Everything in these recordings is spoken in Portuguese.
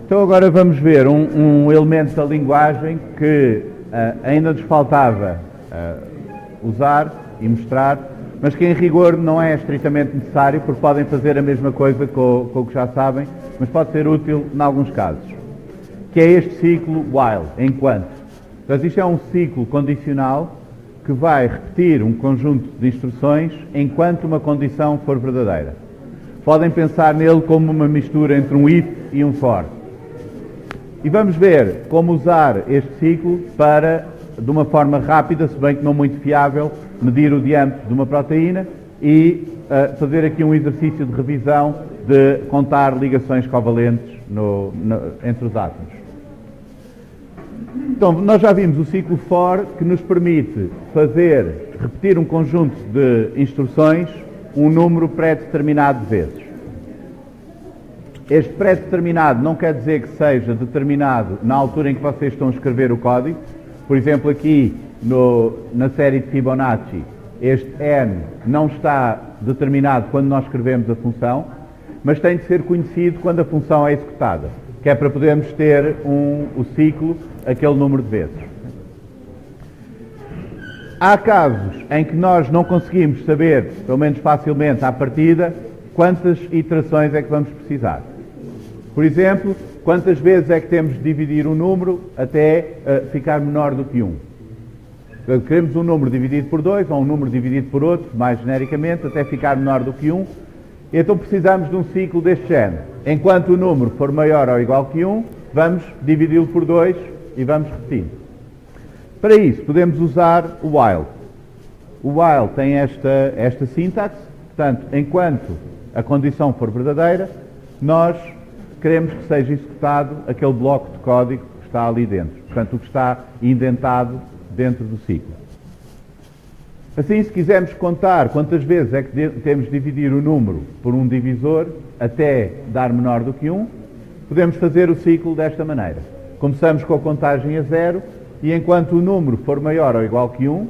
Então agora vamos ver um elemento da linguagem que ainda nos faltava usar e mostrar, mas que em rigor não é estritamente necessário, porque podem fazer a mesma coisa com o que já sabem, mas pode ser útil em alguns casos, que é este ciclo while, enquanto. Portanto, isto é um ciclo condicional que vai repetir um conjunto de instruções enquanto uma condição for verdadeira. Podem pensar nele como uma mistura entre um if e um for. E vamos ver como usar este ciclo para, de uma forma rápida, se bem que não muito fiável, medir o diâmetro de uma proteína e fazer aqui um exercício de revisão de contar ligações covalentes entre os átomos. Então, nós já vimos o ciclo for, que nos permite repetir um conjunto de instruções um número pré-determinado de vezes. Este pré-determinado não quer dizer que seja determinado na altura em que vocês estão a escrever o código. Por exemplo, aqui na série de Fibonacci, este n não está determinado quando nós escrevemos a função, mas tem de ser conhecido quando a função é executada, que é para podermos ter o ciclo, aquele número de vezes. Há casos em que nós não conseguimos saber, pelo menos facilmente à partida, quantas iterações é que vamos precisar. Por exemplo, quantas vezes é que temos de dividir um número até ficar menor do que 1? Queremos um número dividido por 2 ou um número dividido por outro, mais genericamente, até ficar menor do que 1. Então precisamos de um ciclo deste género. Enquanto o número for maior ou igual que 1, vamos dividi-lo por 2 e vamos repetindo. Para isso, podemos usar o while. O while tem esta sintaxe, portanto, enquanto a condição for verdadeira, nós queremos que seja executado aquele bloco de código que está ali dentro. Portanto, o que está indentado dentro do ciclo. Assim, se quisermos contar quantas vezes é que temos de dividir o número por um divisor até dar menor do que 1, podemos fazer o ciclo desta maneira. Começamos com a contagem a 0 e enquanto o número for maior ou igual que 1,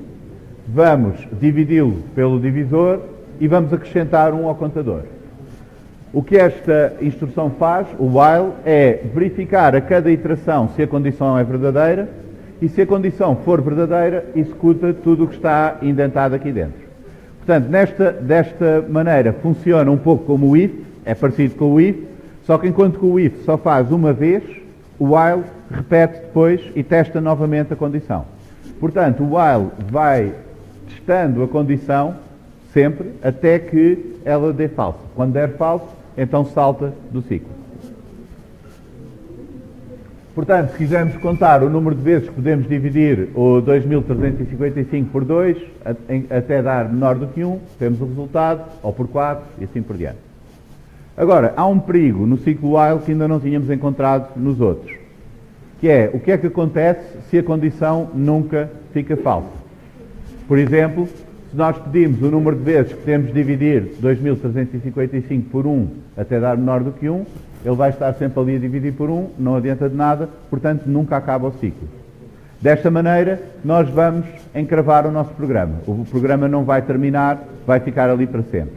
vamos dividi-lo pelo divisor e vamos acrescentar 1 ao contador. O que esta instrução faz, o while, é verificar a cada iteração se a condição é verdadeira e se a condição for verdadeira, executa tudo o que está indentado aqui dentro. Portanto, desta maneira funciona um pouco como o if, é parecido com o if, só que enquanto que o if só faz uma vez, o while repete depois e testa novamente a condição. Portanto, o while vai testando a condição sempre até que ela dê falso. Quando der falso, então salta do ciclo. Portanto, se quisermos contar o número de vezes que podemos dividir o 2355 por 2 até dar menor do que 1, temos o resultado, ou por 4 e assim por diante. Agora, há um perigo no ciclo while que ainda não tínhamos encontrado nos outros, que é o que é que acontece se a condição nunca fica falsa. Por exemplo, se nós pedimos o número de vezes que temos de dividir 2355 por 1 até dar menor do que 1, ele vai estar sempre ali a dividir por 1, não adianta de nada, portanto nunca acaba o ciclo. Desta maneira, nós vamos encravar o nosso programa. O programa não vai terminar, vai ficar ali para sempre.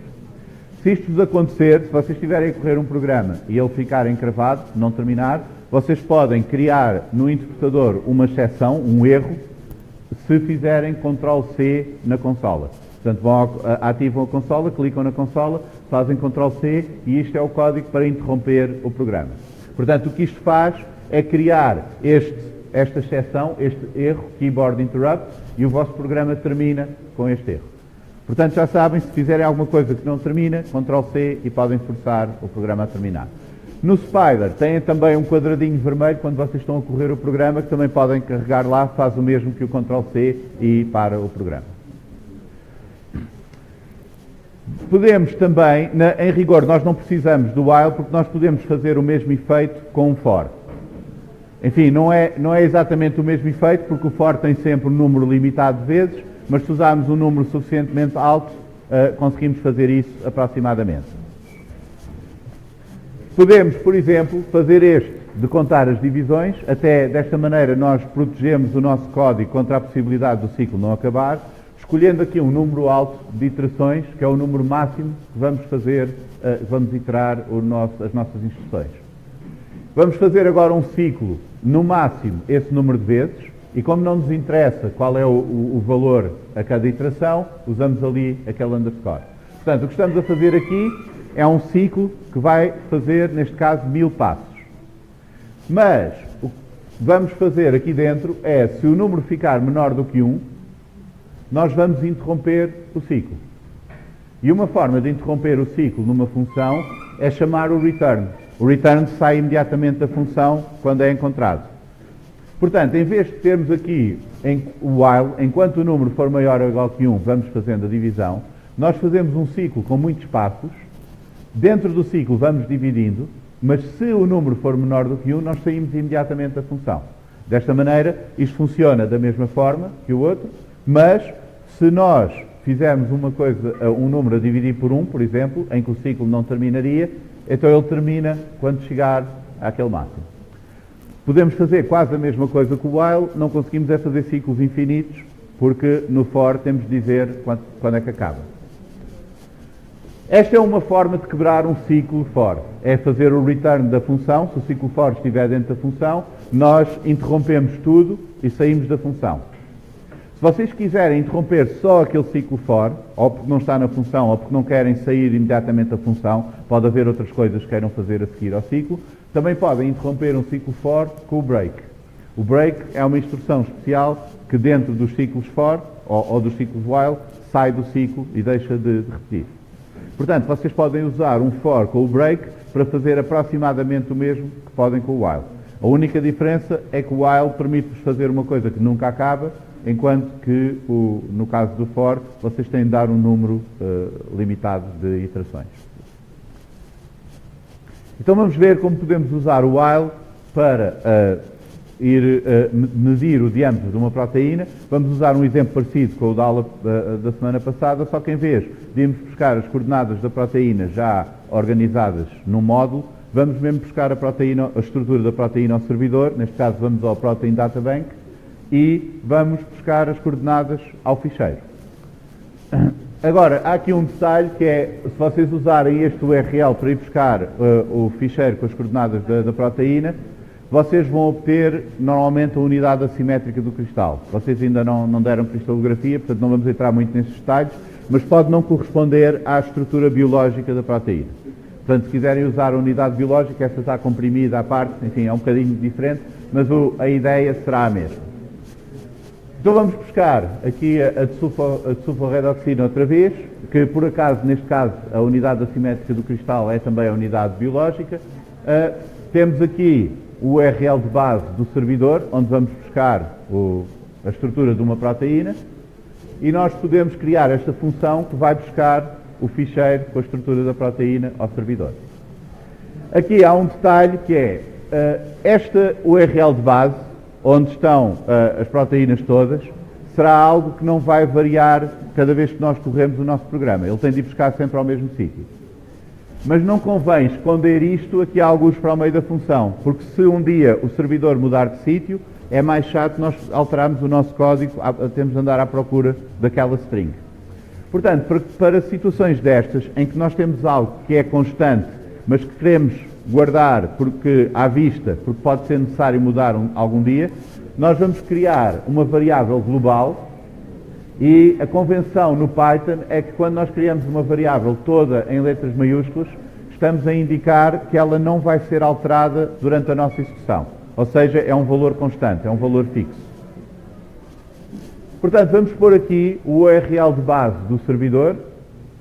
Se isto vos acontecer, se vocês estiverem a correr um programa e ele ficar encravado, não terminar, vocês podem criar no interpretador uma exceção, um erro, se fizerem Ctrl+C na consola. Portanto, ativam a consola, clicam na consola, fazem Ctrl+C e isto é o código para interromper o programa. Portanto, o que isto faz é criar esta exceção, este erro, Keyboard Interrupt, e o vosso programa termina com este erro. Portanto, já sabem, se fizerem alguma coisa que não termina, Ctrl+C e podem forçar o programa a terminar. No Spider têm também um quadradinho vermelho quando vocês estão a correr o programa, que também podem carregar lá, faz o mesmo que o Ctrl+C e para o programa. Podemos também, em rigor, nós não precisamos do while porque nós podemos fazer o mesmo efeito com um for. Enfim, não é exatamente o mesmo efeito porque o for tem sempre um número limitado de vezes, mas se usarmos um número suficientemente alto, conseguimos fazer isso aproximadamente. Podemos, por exemplo, fazer este de contar as divisões, até desta maneira nós protegemos o nosso código contra a possibilidade do ciclo não acabar, escolhendo aqui um número alto de iterações, que é o número máximo que vamos fazer, vamos iterar as nossas instruções. Vamos fazer agora um ciclo, no máximo, esse número de vezes, e como não nos interessa qual é o valor a cada iteração, usamos ali aquele underscore. Portanto, o que estamos a fazer aqui é um ciclo que vai fazer, neste caso, 1000 passos. Mas, o que vamos fazer aqui dentro é, se o número ficar menor do que 1, nós vamos interromper o ciclo. E uma forma de interromper o ciclo numa função é chamar o return. O return sai imediatamente da função quando é encontrado. Portanto, em vez de termos aqui o while, enquanto o número for maior ou igual que 1, vamos fazendo a divisão, nós fazemos um ciclo com muitos passos, dentro do ciclo vamos dividindo, mas se o número for menor do que 1, nós saímos imediatamente da função. Desta maneira, isto funciona da mesma forma que o outro, mas se nós fizermos um número a dividir por 1, por exemplo, em que o ciclo não terminaria, então ele termina quando chegar àquele máximo. Podemos fazer quase a mesma coisa que o while, não conseguimos é fazer ciclos infinitos, porque no for temos de dizer quando é que acaba. Esta é uma forma de quebrar um ciclo for. É fazer o return da função. Se o ciclo for estiver dentro da função, nós interrompemos tudo e saímos da função. Se vocês quiserem interromper só aquele ciclo for, ou porque não está na função, ou porque não querem sair imediatamente da função, pode haver outras coisas que queiram fazer a seguir ao ciclo, também podem interromper um ciclo for com o break. O break é uma instrução especial que dentro dos ciclos for, ou dos ciclos while, sai do ciclo e deixa de repetir. Portanto, vocês podem usar um for com o break para fazer aproximadamente o mesmo que podem com o while. A única diferença é que o while permite-vos fazer uma coisa que nunca acaba, enquanto que, no caso do for, vocês têm de dar um número limitado de iterações. Então vamos ver como podemos usar o while para medir o diâmetro de uma proteína. Vamos usar um exemplo parecido com o da aula da semana passada, só que em vez de irmos buscar as coordenadas da proteína já organizadas num módulo, vamos mesmo buscar a estrutura da proteína ao servidor, neste caso vamos ao Protein Data Bank, e vamos buscar as coordenadas ao ficheiro. Agora, há aqui um detalhe que é, se vocês usarem este URL para ir buscar o ficheiro com as coordenadas da proteína, vocês vão obter normalmente a unidade assimétrica do cristal. Vocês ainda não deram cristalografia, portanto não vamos entrar muito nesses detalhes, mas pode não corresponder à estrutura biológica da proteína. Portanto, se quiserem usar a unidade biológica, esta está comprimida à parte, enfim, é um bocadinho diferente, mas a ideia será a mesma. Então vamos buscar aqui a de sulforredoxina outra vez, que por acaso, neste caso, a unidade assimétrica do cristal é também a unidade biológica. Temos aqui o URL de base do servidor, onde vamos buscar a estrutura de uma proteína, e nós podemos criar esta função que vai buscar o ficheiro com a estrutura da proteína ao servidor. Aqui há um detalhe que é, esta URL de base, onde estão as proteínas todas, será algo que não vai variar cada vez que nós corremos o nosso programa. Ele tem de ir buscar sempre ao mesmo sítio. Mas não convém esconder isto aqui a alguns para o meio da função, porque se um dia o servidor mudar de sítio, é mais chato nós alterarmos o nosso código, temos de andar à procura daquela string. Portanto, para situações destas, em que nós temos algo que é constante, mas que queremos guardar à vista, porque pode ser necessário mudar algum dia, nós vamos criar uma variável global, e a convenção no Python é que quando nós criamos uma variável toda em letras maiúsculas, estamos a indicar que ela não vai ser alterada durante a nossa execução. Ou seja, é um valor constante, é um valor fixo. Portanto, vamos pôr aqui o URL de base do servidor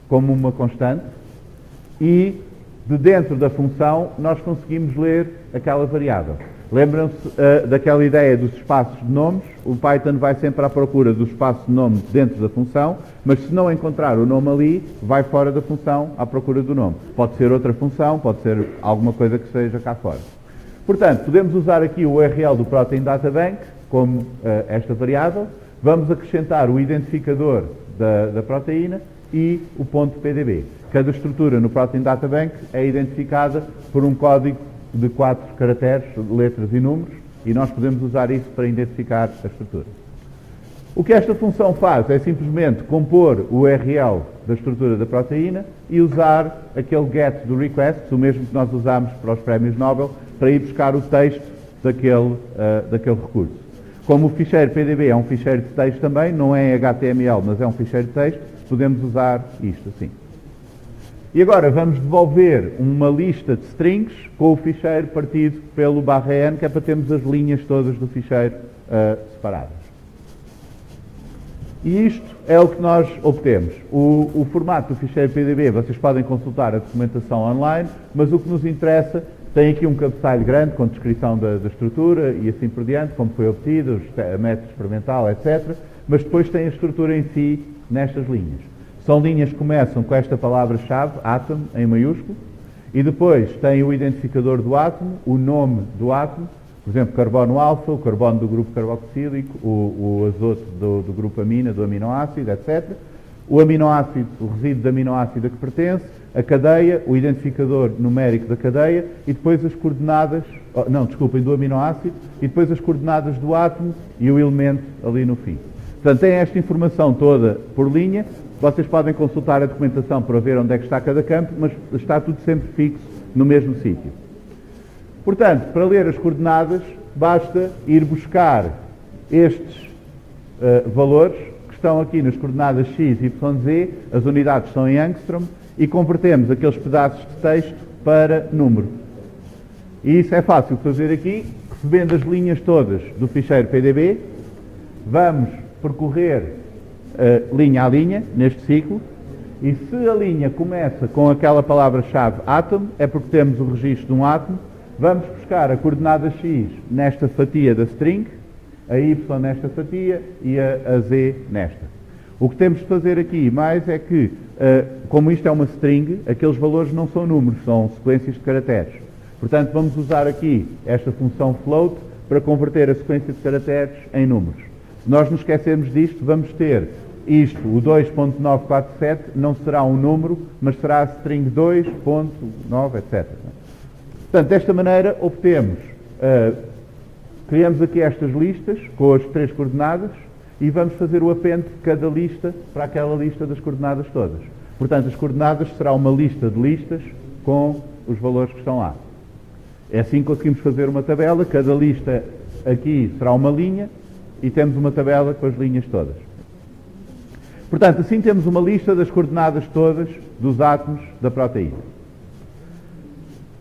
como uma constante e de dentro da função nós conseguimos ler aquela variável. Lembram-se daquela ideia dos espaços de nomes? O Python vai sempre à procura do espaço de nome dentro da função, mas se não encontrar o nome ali, vai fora da função à procura do nome. Pode ser outra função, pode ser alguma coisa que seja cá fora. Portanto, podemos usar aqui o URL do Protein Data Bank como esta variável. Vamos acrescentar o identificador da proteína e o ponto PDB. Cada estrutura no Protein Data Bank é identificada por um código de 4 caracteres, letras e números, e nós podemos usar isso para identificar a estrutura. O que esta função faz é simplesmente compor o URL da estrutura da proteína e usar aquele get do request, o mesmo que nós usamos para os prémios Nobel, para ir buscar o texto daquele recurso. Como o ficheiro PDB é um ficheiro de texto também, não é HTML, mas é um ficheiro de texto, podemos usar isto assim. E agora vamos devolver uma lista de strings com o ficheiro partido pelo /n, que é para termos as linhas todas do ficheiro separadas. E isto é o que nós obtemos. O formato do ficheiro PDB, vocês podem consultar a documentação online, mas o que nos interessa, tem aqui um cabeçalho grande com descrição da estrutura e assim por diante, como foi obtido, o método experimental, etc. Mas depois tem a estrutura em si nestas linhas. São linhas que começam com esta palavra-chave, atom, em maiúsculo, e depois tem o identificador do átomo, o nome do átomo, por exemplo, carbono alfa, o carbono do grupo carboxílico, o azoto do grupo amina, do aminoácido, etc. O aminoácido, o resíduo de aminoácido a que pertence, a cadeia, o identificador numérico da cadeia e depois as coordenadas, do aminoácido, e depois as coordenadas do átomo e o elemento ali no fim. Portanto, tem esta informação toda por linha. Vocês podem consultar a documentação para ver onde é que está cada campo, mas está tudo sempre fixo no mesmo sítio. Portanto, para ler as coordenadas, basta ir buscar estes valores que estão aqui nas coordenadas x, y, z, as unidades são em angstrom, e convertemos aqueles pedaços de texto para número. E isso é fácil de fazer aqui, recebendo as linhas todas do ficheiro PDB, vamos percorrer linha a linha, neste ciclo, e se a linha começa com aquela palavra-chave atom, é porque temos o registro de um átomo, vamos buscar a coordenada x nesta fatia da string, a y nesta fatia e a z nesta. O que temos de fazer aqui mais é que, como isto é uma string, aqueles valores não são números, são sequências de caracteres. Portanto, vamos usar aqui esta função float para converter a sequência de caracteres em números. Se nós nos esquecermos disto, vamos ter isto, o 2.947, não será um número, mas será a string 2.9, etc. Portanto, desta maneira, obtemos, criamos aqui estas listas com as 3 coordenadas e vamos fazer o append de cada lista para aquela lista das coordenadas todas. Portanto, as coordenadas será uma lista de listas com os valores que estão lá. É assim que conseguimos fazer uma tabela, cada lista aqui será uma linha e temos uma tabela com as linhas todas. Portanto, assim temos uma lista das coordenadas todas dos átomos da proteína.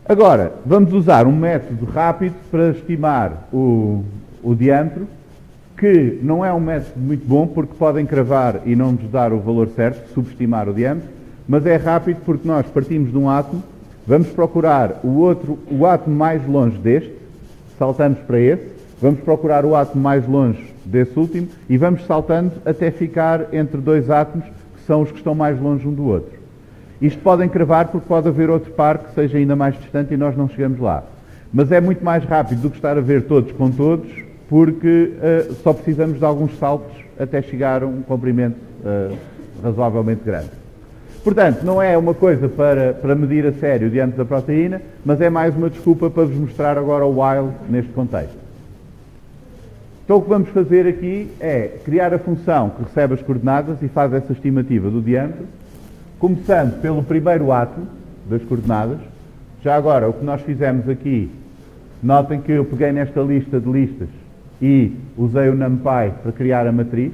Agora, vamos usar um método rápido para estimar o diâmetro, que não é um método muito bom, porque pode encravar e não nos dar o valor certo, subestimar o diâmetro, mas é rápido porque nós partimos de um átomo, vamos procurar o átomo mais longe deste, saltamos para esse, vamos procurar o átomo mais longe desse último e vamos saltando até ficar entre 2 átomos que são os que estão mais longe um do outro. Isto pode encravar porque pode haver outro par que seja ainda mais distante e nós não chegamos lá. Mas é muito mais rápido do que estar a ver todos com todos, porque só precisamos de alguns saltos até chegar a um comprimento razoavelmente grande. Portanto, não é uma coisa para medir a sério o diâmetro da proteína, mas é mais uma desculpa para vos mostrar agora o while neste contexto. Então o que vamos fazer aqui é criar a função que recebe as coordenadas e faz essa estimativa do diâmetro, começando pelo primeiro átomo das coordenadas. Já agora, o que nós fizemos aqui, notem que eu peguei nesta lista de listas e usei o NumPy para criar a matriz.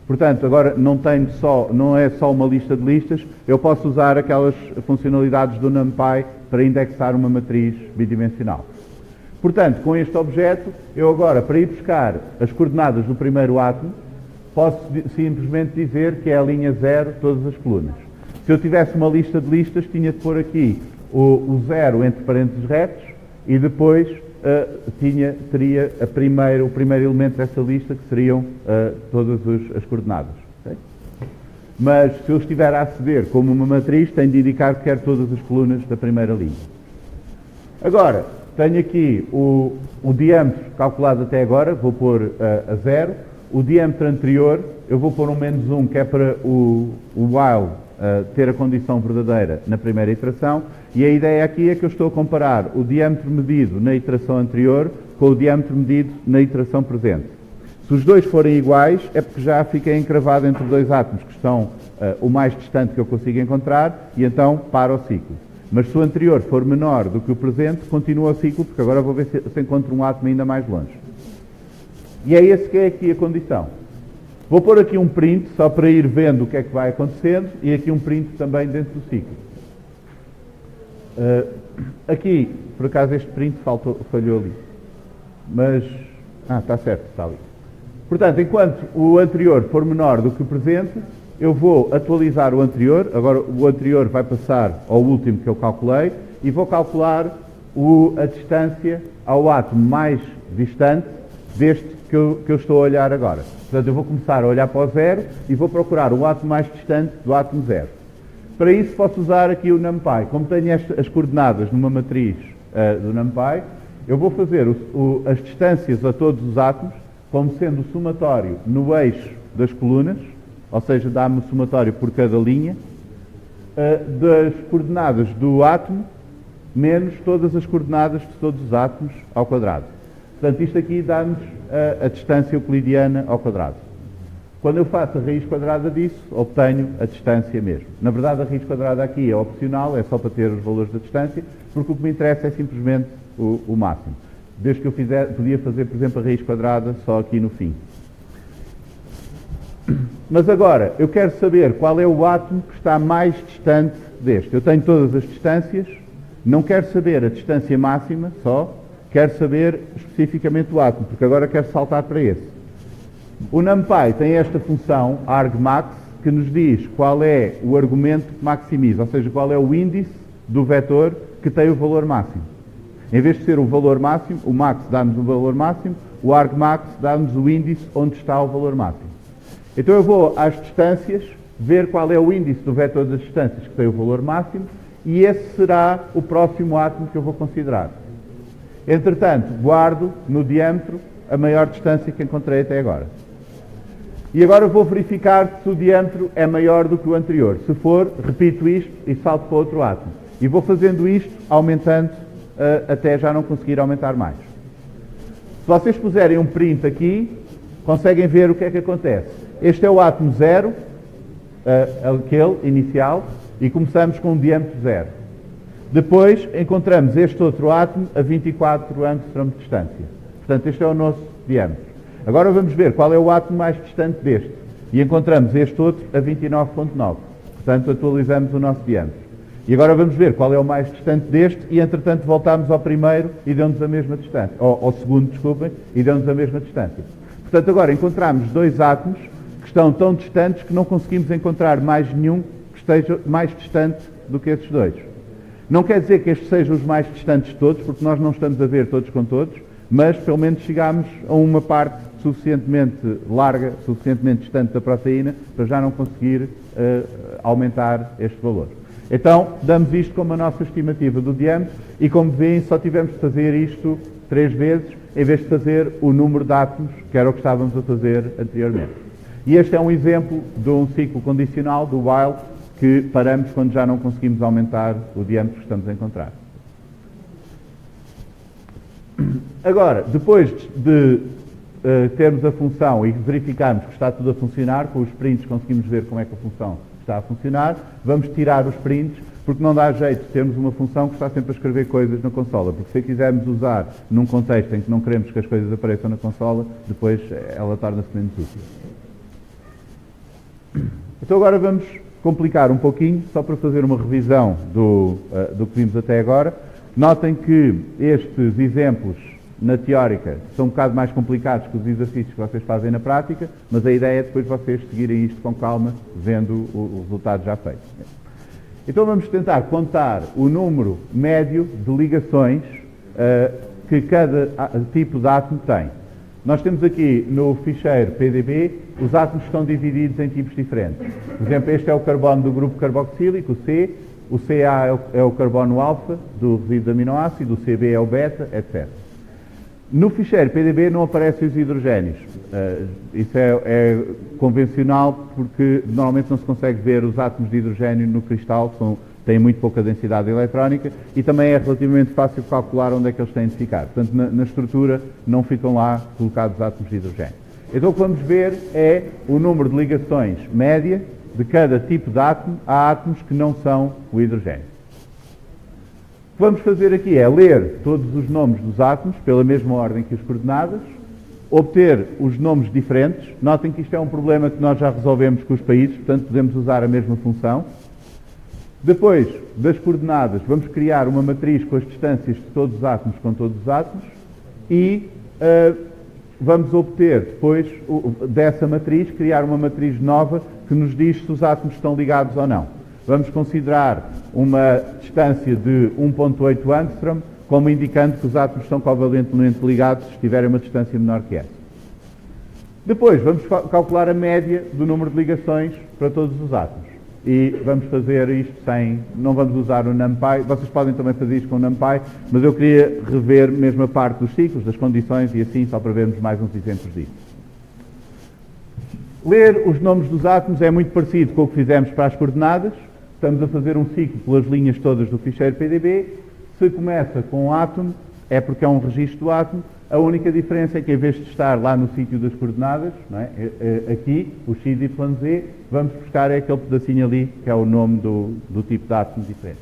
Portanto, agora não é só uma lista de listas, eu posso usar aquelas funcionalidades do NumPy para indexar uma matriz bidimensional. Portanto, com este objeto, eu agora, para ir buscar as coordenadas do primeiro átomo, posso simplesmente dizer que é a linha 0, todas as colunas. Se eu tivesse uma lista de listas, tinha de pôr aqui o 0 entre parênteses retos e depois teria o primeiro elemento dessa lista, que seriam todas as coordenadas. Okay? Mas se eu estiver a aceder como uma matriz, tenho de indicar que quero todas as colunas da primeira linha. Agora, tenho aqui o diâmetro calculado até agora, vou pôr a 0. O diâmetro anterior, eu vou pôr um menos 1, que é para o while ter a condição verdadeira na primeira iteração. E a ideia aqui é que eu estou a comparar o diâmetro medido na iteração anterior com o diâmetro medido na iteração presente. Se os dois forem iguais, é porque já fiquei encravado entre 2 átomos que estão o mais distante que eu consigo encontrar, e então para o ciclo. Mas se o anterior for menor do que o presente, continua o ciclo, porque agora vou ver se encontro um átomo ainda mais longe. E é esse que é aqui a condição. Vou pôr aqui um print, só para ir vendo o que é que vai acontecendo, e aqui um print também dentro do ciclo. Aqui, por acaso, este print falhou ali. Mas, está certo, está ali. Portanto, enquanto o anterior for menor do que o presente, eu vou atualizar o anterior. Agora o anterior vai passar ao último que eu calculei, e vou calcular a distância ao átomo mais distante deste que eu estou a olhar agora. Portanto, eu vou começar a olhar para o zero e vou procurar o átomo mais distante do átomo zero. Para isso posso usar aqui o NumPy. Como tenho as coordenadas numa matriz do NumPy, eu vou fazer as distâncias a todos os átomos como sendo o somatório no eixo das colunas, ou seja, dá-me o somatório por cada linha, das coordenadas do átomo menos todas as coordenadas de todos os átomos ao quadrado. Portanto, isto aqui dá-nos a distância euclidiana ao quadrado. Quando eu faço a raiz quadrada disso, obtenho a distância mesmo. Na verdade, a raiz quadrada aqui é opcional, é só para ter os valores da distância, porque o que me interessa é simplesmente o máximo. Desde que eu podia fazer, por exemplo, a raiz quadrada só aqui no fim. Mas agora, eu quero saber qual é o átomo que está mais distante deste. Eu tenho todas as distâncias, não quero saber a distância máxima só, quero saber especificamente o átomo, porque agora quero saltar para esse. O NumPy tem esta função, argmax, que nos diz qual é o argumento que maximiza, ou seja, qual é o índice do vetor que tem o valor máximo. Em vez de ser o valor máximo, o max dá-nos o valor máximo, o argmax dá-nos o índice onde está o valor máximo. Então eu vou às distâncias, ver qual é o índice do vetor das distâncias que tem o valor máximo, e esse será o próximo átomo que eu vou considerar. Entretanto, guardo no diâmetro a maior distância que encontrei até agora. E agora vou verificar se o diâmetro é maior do que o anterior. Se for, repito isto e salto para outro átomo. E vou fazendo isto, aumentando, até já não conseguir aumentar mais. Se vocês puserem um print aqui, conseguem ver o que é que acontece. Este é o átomo 0, aquele inicial, e começamos com um diâmetro 0. Depois encontramos este outro átomo a 24 angstroms de distância. Portanto, este é o nosso diâmetro. Agora vamos ver qual é o átomo mais distante deste. E encontramos este outro a 29,9. Portanto, atualizamos o nosso diâmetro. E agora vamos ver qual é o mais distante deste e, entretanto, voltámos ao primeiro e deu-nos a mesma distância. Ao segundo, desculpem, e deu-nos a mesma distância. Portanto, agora encontramos dois átomos que estão tão distantes que não conseguimos encontrar mais nenhum que esteja mais distante do que esses dois. Não quer dizer que estes sejam os mais distantes de todos, porque nós não estamos a ver todos com todos, mas pelo menos chegámos a uma parte suficientemente larga, suficientemente distante da proteína, para já não conseguir aumentar este valor. Então, damos isto como a nossa estimativa do diâmetro e, como veem, só tivemos de fazer isto 3 vezes, em vez de fazer o número de átomos, que era o que estávamos a fazer anteriormente. E este é um exemplo de um ciclo condicional, do while, que paramos quando já não conseguimos aumentar o diâmetro que estamos a encontrar. Agora, depois de termos a função e verificarmos que está tudo a funcionar, com os prints conseguimos ver como é que a função está a funcionar, vamos tirar os prints, porque não dá jeito de termos uma função que está sempre a escrever coisas na consola, porque se quisermos usar num contexto em que não queremos que as coisas apareçam na consola, depois ela torna-se menos útil. Então agora vamos complicar um pouquinho, só para fazer uma revisão do que vimos até agora. Notem que estes exemplos na teórica são um bocado mais complicados que os exercícios que vocês fazem na prática, mas a ideia é depois vocês seguirem isto com calma, vendo o resultado já feito. Então vamos tentar contar o número médio de ligações que cada tipo de átomo tem. Nós temos aqui no ficheiro PDB, os átomos estão divididos em tipos diferentes. Por exemplo, este é o carbono do grupo carboxílico, o C, o Ca é o carbono alfa do resíduo de aminoácido, o Cb é o beta, etc. No ficheiro PDB não aparecem os hidrogénios. Isso é convencional porque normalmente não se consegue ver os átomos de hidrogênio no cristal, têm muito pouca densidade eletrónica e também é relativamente fácil calcular onde é que eles têm de ficar. Portanto, na estrutura não ficam lá colocados átomos de hidrogênio. Então o que vamos ver é o número de ligações média de cada tipo de átomo a átomos que não são o hidrogênio. que vamos fazer aqui é ler todos os nomes dos átomos pela mesma ordem que as coordenadas, obter os nomes diferentes. Notem que isto é um problema que nós já resolvemos com os países, portanto podemos usar a mesma função. Depois das coordenadas, vamos criar uma matriz com as distâncias de todos os átomos com todos os átomos e vamos obter depois dessa matriz, criar uma matriz nova que nos diz se os átomos estão ligados ou não. Vamos considerar uma distância de 1.8 angstrom como indicando que os átomos estão covalentemente ligados se tiverem uma distância menor que essa. Depois vamos calcular a média do número de ligações para todos os átomos. E vamos fazer isto não vamos usar o NumPy, vocês podem também fazer isto com o NumPy, mas eu queria rever mesmo a parte dos ciclos, das condições e assim, só para vermos mais uns exemplos disso. Ler os nomes dos átomos é muito parecido com o que fizemos para as coordenadas. Estamos a fazer um ciclo pelas linhas todas do ficheiro PDB. Se começa com um átomo, é porque é um registro do átomo. A única diferença é que, em vez de estar lá no sítio das coordenadas, não é? Aqui, o XYZ, vamos buscar aquele pedacinho ali, que é o nome do tipo de átomo diferente.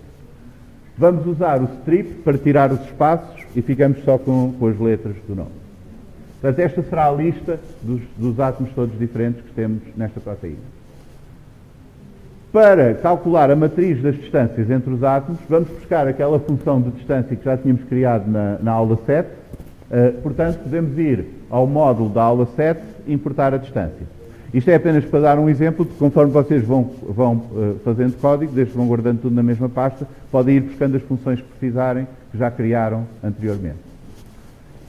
Vamos usar o strip para tirar os espaços e ficamos só com as letras do nome. Portanto, esta será a lista dos átomos todos diferentes que temos nesta proteína. Para calcular a matriz das distâncias entre os átomos, vamos buscar aquela função de distância que já tínhamos criado na aula 7. Portanto, podemos ir ao módulo da aula 7 e importar a distância. Isto é apenas para dar um exemplo, de conforme vocês vão fazendo código, desde que vão guardando tudo na mesma pasta, podem ir buscando as funções que precisarem, que já criaram anteriormente.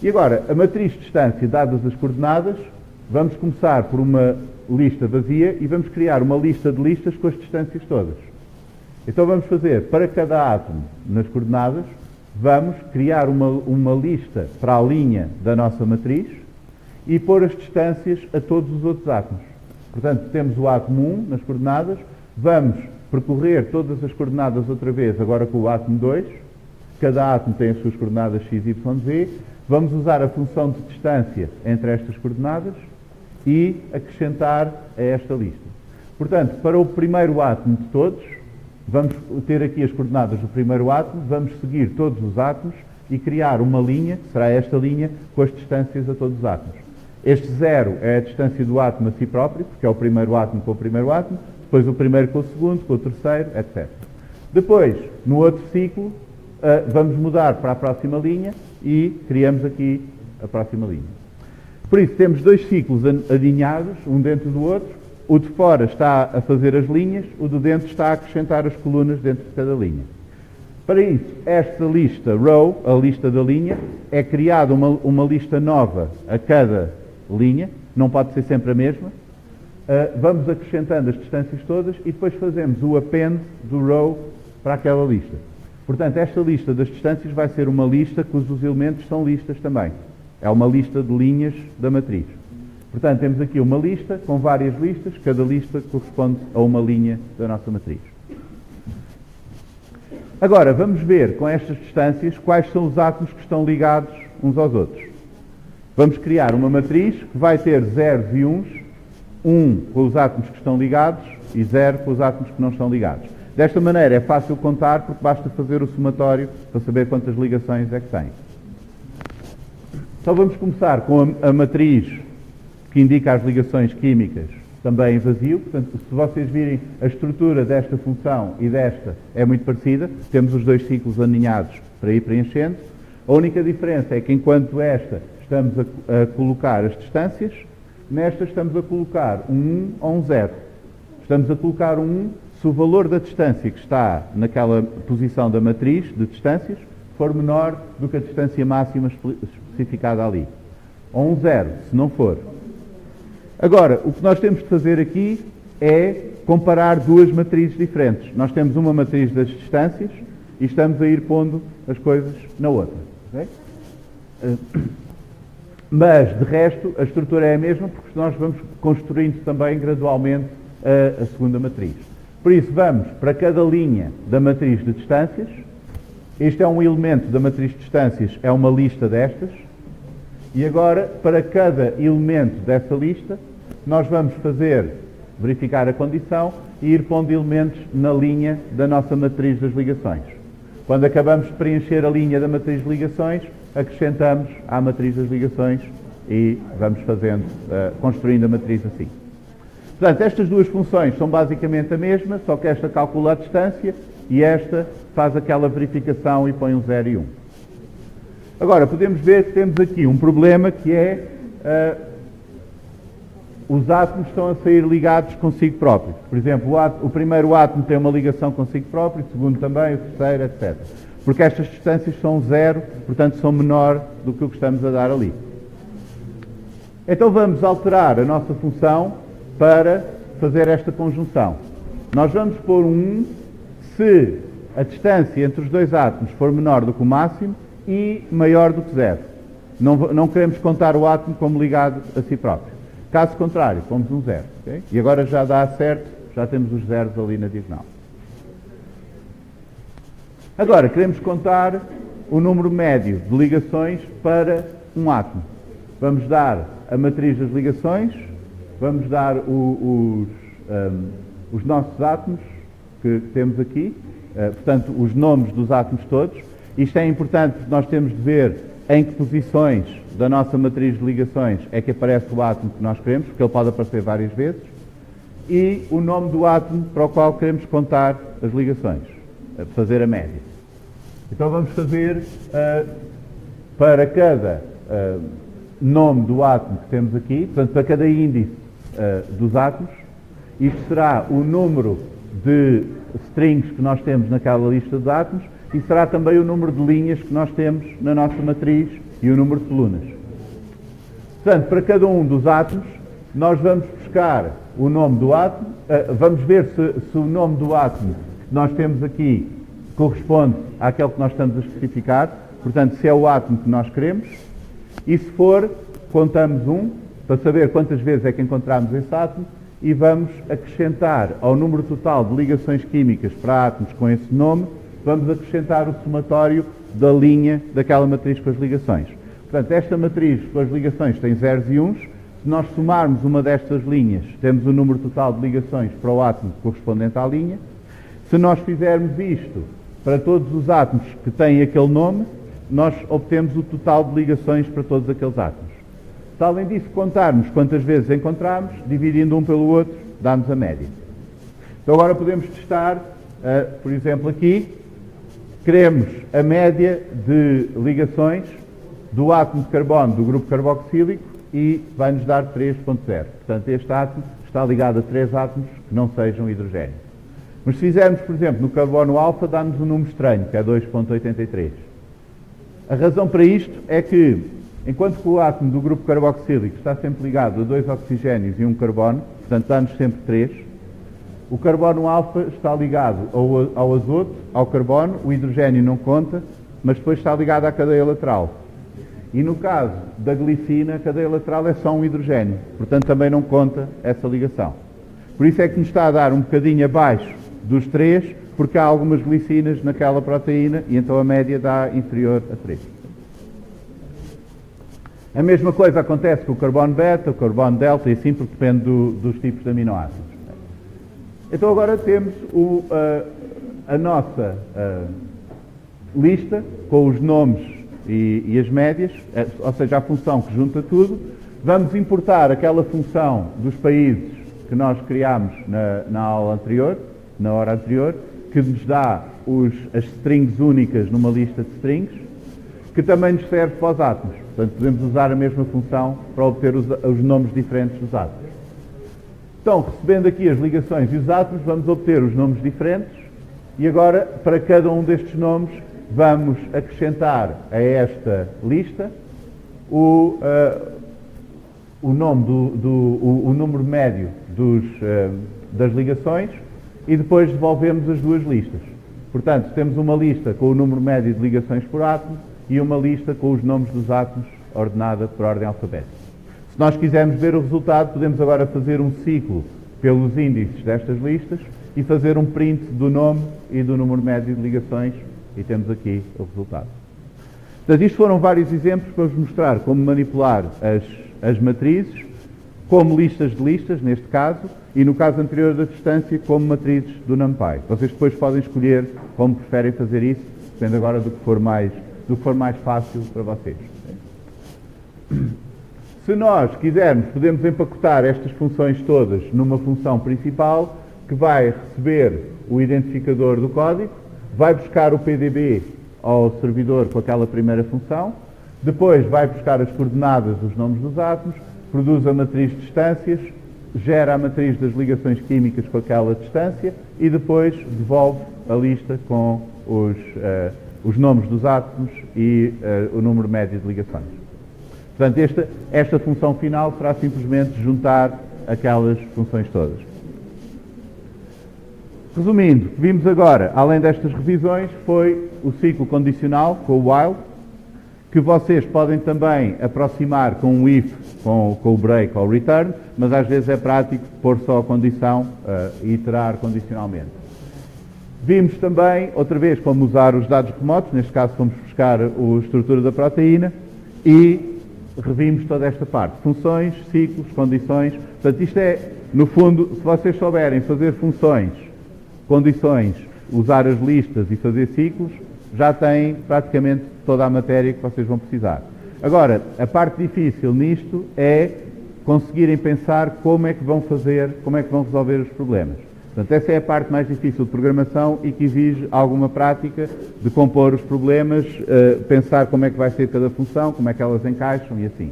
E agora, a matriz de distância, dadas as coordenadas, vamos começar por uma lista vazia e vamos criar uma lista de listas com as distâncias todas. Então vamos fazer, para cada átomo nas coordenadas, vamos criar uma lista para a linha da nossa matriz e pôr as distâncias a todos os outros átomos. Portanto, temos o átomo 1 nas coordenadas, vamos percorrer todas as coordenadas outra vez, agora com o átomo 2, cada átomo tem as suas coordenadas x, y, z, vamos usar a função de distância entre estas coordenadas e acrescentar a esta lista. Portanto, para o primeiro átomo de todos, vamos ter aqui as coordenadas do primeiro átomo, vamos seguir todos os átomos e criar uma linha, que será esta linha, com as distâncias a todos os átomos. Este 0 é a distância do átomo a si próprio, porque é o primeiro átomo com o primeiro átomo, depois o primeiro com o segundo, com o terceiro, etc. Depois, no outro ciclo, vamos mudar para a próxima linha e criamos aqui a próxima linha. Por isso, temos dois ciclos alinhados, um dentro do outro. O de fora está a fazer as linhas, o de dentro está a acrescentar as colunas dentro de cada linha. Para isso, esta lista row, a lista da linha, é criada uma lista nova a cada linha, não pode ser sempre a mesma. Vamos acrescentando as distâncias todas e depois fazemos o append do row para aquela lista. Portanto, esta lista das distâncias vai ser uma lista cujos elementos são listas também. É uma lista de linhas da matriz. Portanto, temos aqui uma lista com várias listas, cada lista corresponde a uma linha da nossa matriz. Agora, vamos ver com estas distâncias quais são os átomos que estão ligados uns aos outros. Vamos criar uma matriz que vai ter zeros e uns, 1 com os átomos que estão ligados e 0 com os átomos que não estão ligados. Desta maneira é fácil contar porque basta fazer o somatório para saber quantas ligações é que tem. Então vamos começar com a matriz que indica as ligações químicas também em vazio. Portanto, se vocês virem a estrutura desta função e desta é muito parecida, temos os dois ciclos aninhados para ir preenchendo. A única diferença é que enquanto esta estamos a colocar as distâncias, nesta estamos a colocar um 1 ou um 0. Estamos a colocar um 1 se o valor da distância que está naquela posição da matriz de distâncias for menor do que a distância máxima especificada ali. Ou um 0, se não for. Agora, o que nós temos de fazer aqui é comparar duas matrizes diferentes. Nós temos uma matriz das distâncias e estamos a ir pondo as coisas na outra. Okay? Mas, de resto, a estrutura é a mesma porque nós vamos construindo também gradualmente a segunda matriz. Por isso, vamos para cada linha da matriz de distâncias. Este é um elemento da matriz de distâncias, é uma lista destas. E agora, para cada elemento dessa lista, nós vamos verificar a condição e ir pondo elementos na linha da nossa matriz das ligações. Quando acabamos de preencher a linha da matriz de ligações, acrescentamos à matriz das ligações e vamos construindo a matriz assim. Portanto, estas duas funções são basicamente a mesma, só que esta calcula a distância e esta faz aquela verificação e põe um 0 e 1. Agora, podemos ver que temos aqui um problema que é os átomos estão a sair ligados consigo próprios. Por exemplo, o primeiro átomo tem uma ligação consigo próprio, o segundo também, o terceiro, etc. Porque estas distâncias são 0, portanto são menor do que o que estamos a dar ali. Então vamos alterar a nossa função para fazer esta conjunção. Nós vamos pôr um 1 se a distância entre os dois átomos for menor do que o máximo e maior do que 0. Não queremos contar o átomo como ligado a si próprio. Caso contrário, pomos um 0. Okay? E agora já dá certo, já temos os zeros ali na diagonal. Agora, queremos contar o número médio de ligações para um átomo. Vamos dar a matriz das ligações, vamos dar os nossos átomos que temos aqui, portanto, os nomes dos átomos todos. Isto é importante porque nós temos de ver em que posições da nossa matriz de ligações é que aparece o átomo que nós queremos, porque ele pode aparecer várias vezes, e o nome do átomo para o qual queremos contar as ligações, fazer a média. Então vamos fazer para cada nome do átomo que temos aqui, portanto para cada índice dos átomos, isto será o número de strings que nós temos naquela lista de átomos e será também o número de linhas que nós temos na nossa matriz e o número de colunas. Portanto, para cada um dos átomos, nós vamos buscar o nome do átomo, vamos ver se o nome do átomo que nós temos aqui corresponde àquele que nós estamos a especificar, portanto, se é o átomo que nós queremos, e se for, contamos um, para saber quantas vezes é que encontramos esse átomo, e vamos acrescentar ao número total de ligações químicas para átomos com esse nome, vamos acrescentar o somatório da linha daquela matriz com as ligações. Portanto, esta matriz com as ligações tem zeros e uns. Se nós somarmos uma destas linhas, temos o número total de ligações para o átomo correspondente à linha. Se nós fizermos isto para todos os átomos que têm aquele nome, nós obtemos o total de ligações para todos aqueles átomos. Se além disso contarmos quantas vezes encontramos, dividindo um pelo outro, dá-nos a média. Então agora podemos testar, por exemplo aqui, queremos a média de ligações do átomo de carbono do grupo carboxílico e vai-nos dar 3.0. Portanto, este átomo está ligado a 3 átomos que não sejam hidrogênio. Mas se fizermos, por exemplo, no carbono alfa, dá-nos um número estranho, que é 2.83. A razão para isto é que, enquanto que o átomo do grupo carboxílico está sempre ligado a 2 oxigénios e um carbono, portanto dá-nos sempre 3, o carbono alfa está ligado ao azoto, ao carbono, o hidrogênio não conta, mas depois está ligado à cadeia lateral. E no caso da glicina, a cadeia lateral é só um hidrogênio, portanto também não conta essa ligação. Por isso é que nos está a dar um bocadinho abaixo dos 3, porque há algumas glicinas naquela proteína e então a média dá inferior a 3. A mesma coisa acontece com o carbono beta, o carbono delta e assim, porque depende dos tipos de aminoácidos. Então agora temos a nossa lista com os nomes e as médias, ou seja, a função que junta tudo. Vamos importar aquela função dos países que nós criámos na aula anterior, na hora anterior, que nos dá as strings únicas numa lista de strings, que também nos serve para os átomos. Portanto, podemos usar a mesma função para obter os nomes diferentes dos átomos. Então, recebendo aqui as ligações e os átomos, vamos obter os nomes diferentes e agora, para cada um destes nomes, vamos acrescentar a esta lista o número médio das ligações e depois devolvemos as duas listas. Portanto, temos uma lista com o número médio de ligações por átomo e uma lista com os nomes dos átomos ordenada por ordem alfabética. Se nós quisermos ver o resultado, podemos agora fazer um ciclo pelos índices destas listas e fazer um print do nome e do número médio de ligações e temos aqui o resultado. Portanto, isto foram vários exemplos para vos mostrar como manipular as matrizes, como listas de listas, neste caso, e no caso anterior da distância, como matrizes do NumPy. Vocês depois podem escolher como preferem fazer isso, Depende agora do que for mais fácil para vocês. Se nós quisermos, podemos empacotar estas funções todas numa função principal que vai receber o identificador do código, vai buscar o PDB ao servidor com aquela primeira função, depois vai buscar as coordenadas dos nomes dos átomos, produz a matriz de distâncias, gera a matriz das ligações químicas com aquela distância e depois devolve a lista com os nomes dos átomos e o número médio de ligações. Portanto, esta função final será simplesmente juntar aquelas funções todas. Resumindo, o que vimos agora, além destas revisões, foi o ciclo condicional com o while, que vocês podem também aproximar com o if, com o break ou o return, mas às vezes é prático pôr só a condição e iterar condicionalmente. Vimos também, outra vez, como usar os dados remotos, neste caso fomos buscar a estrutura da proteína, e revimos toda esta parte. Funções, ciclos, condições. Portanto, isto é, no fundo, se vocês souberem fazer funções, condições, usar as listas e fazer ciclos, já têm praticamente toda a matéria que vocês vão precisar. Agora, a parte difícil nisto é conseguirem pensar como é que vão resolver os problemas. Portanto, essa é a parte mais difícil de programação e que exige alguma prática de compor os problemas, pensar como é que vai ser cada função, como é que elas encaixam e assim.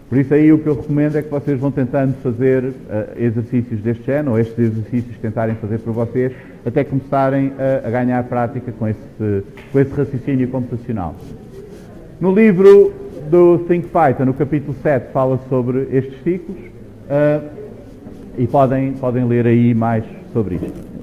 Por isso aí o que eu recomendo é que vocês vão tentando fazer exercícios deste género, ou estes exercícios tentarem fazer para vocês, até começarem a ganhar prática com esse raciocínio computacional. No livro do Think Python, no capítulo 7, fala sobre estes ciclos e podem ler aí mais sobre isto.